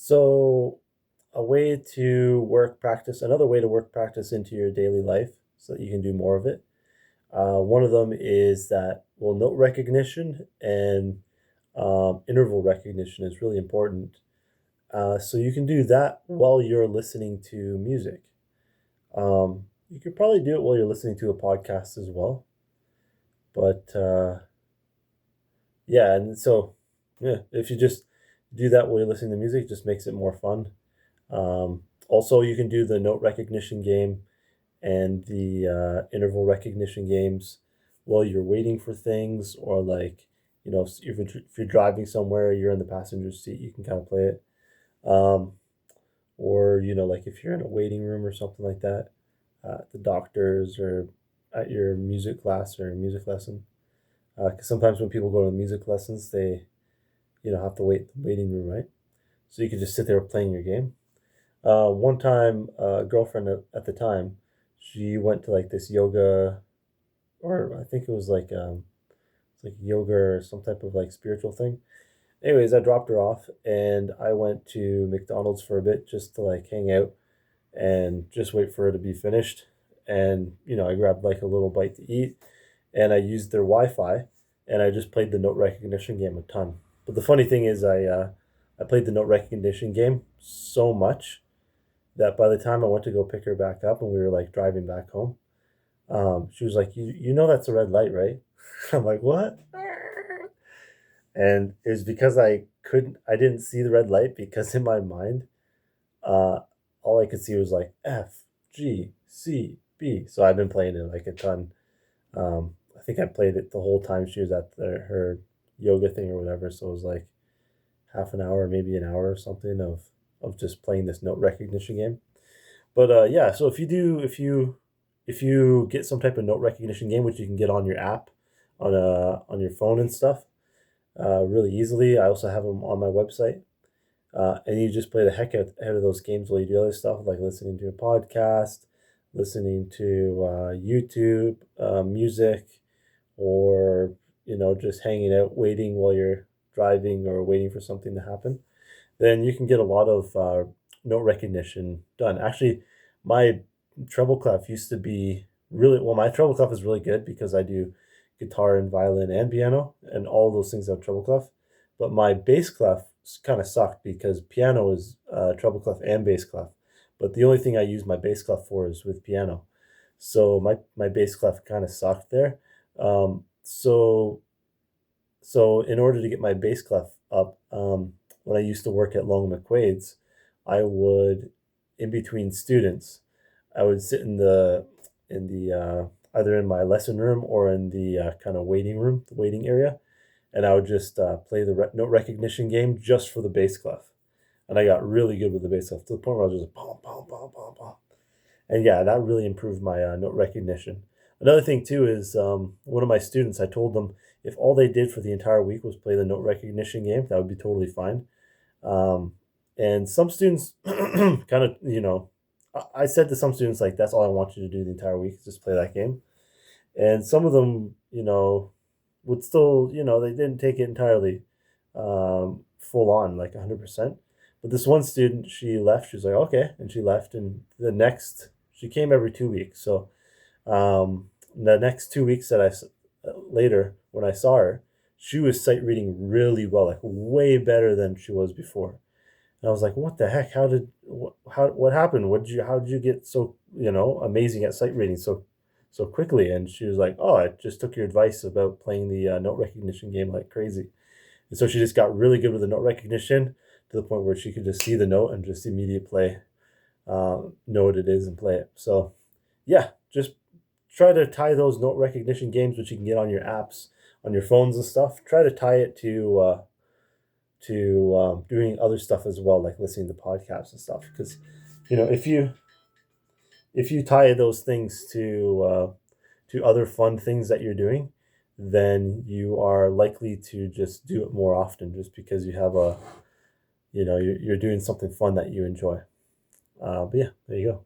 So, another way to work practice into your daily life so that you can do more of it. One of them is that, well, note recognition and interval recognition is really important. So you can do that while you're listening to music. You could probably do it while you're listening to a podcast as well. But yeah, and so yeah, if you just do that while you're listening to music, it just makes it more fun. Also, you can do the note recognition game and the interval recognition games while you're waiting for things, or like, if you're driving somewhere, you're in the passenger seat, you can kind of play it. Um, or, like if you're in a waiting room or something like that, at the doctor's or at your music class or music lesson. Because sometimes when people go to music lessons, they, have to wait in the waiting room, right? So you can just sit there playing your game. One time, a girlfriend at the time, she went to like this yoga, or I think it was like it's like yoga or some type of like spiritual thing. Anyways, I dropped her off and I went to McDonald's for a bit just to like hang out and just wait for her to be finished. And I grabbed like a little bite to eat, and I used their Wi-Fi, and I just played the note recognition game a ton. But the funny thing is, I played the note recognition game so much that by the time I went to go pick her back up and we were like driving back home, she was like, "You know that's a red light, right?" I'm like, "What?" And it was because I didn't see the red light because in my mind, uh, all I could see was like F, G, C, B. So I've been playing it like a ton. I think I played it the whole time she was at her yoga thing or whatever. So it was like half an hour, maybe an hour or something of just playing this note recognition game. But yeah, so if you get some type of note recognition game, which you can get on your app, on your phone and stuff, really easily. I also have them on my website, and you just play the heck out of those games while you do other stuff like listening to a podcast, listening to YouTube, music, or just hanging out, waiting while you're driving or waiting for something to happen. Then you can get a lot of note recognition done. Actually, my treble clef used to be really well. My treble clef is really good because I do guitar and violin and piano, and all those things have treble clef. But my bass clef kind of sucked because piano is treble clef and bass clef. But the only thing I use my bass clef for is with piano. So my bass clef kind of sucked there. So in order to get my bass clef up, when I used to work at Long McQuaid's, I would, in between students, I would sit in the either in my lesson room or in the kind of waiting room, the waiting area, and I would just play the note recognition game just for the bass clef. And I got really good with the bass clef to the point where I was just pom pom pom pom pom. And yeah, that really improved my note recognition. Another thing too is one of my students. I told them if all they did for the entire week was play the note recognition game, that would be totally fine. Um, and some students kind of, I said to some students like, "That's all I want you to do the entire week, is just play that game." And some of them, would still, they didn't take it entirely full on, like 100%. But this one student, she left. She was like, "Okay," and she left. And she came every 2 weeks. So the next 2 weeks later, when I saw her, she was sight reading really well, like way better than she was before. And I was like, "What the heck? What happened? How did you get so, amazing at sight reading so quickly?" And she was like, "Oh, I just took your advice about playing the note recognition game like crazy." And so she just got really good with the note recognition to the point where she could just see the note and just immediately know what it is and play it. So yeah, just try to tie those note recognition games, which you can get on your apps, on your phones and stuff. Try to tie it to doing other stuff as well, like listening to podcasts and stuff. Because if you tie those things to other fun things that you're doing, then you are likely to just do it more often, just because you have you're doing something fun that you enjoy. But yeah, there you go.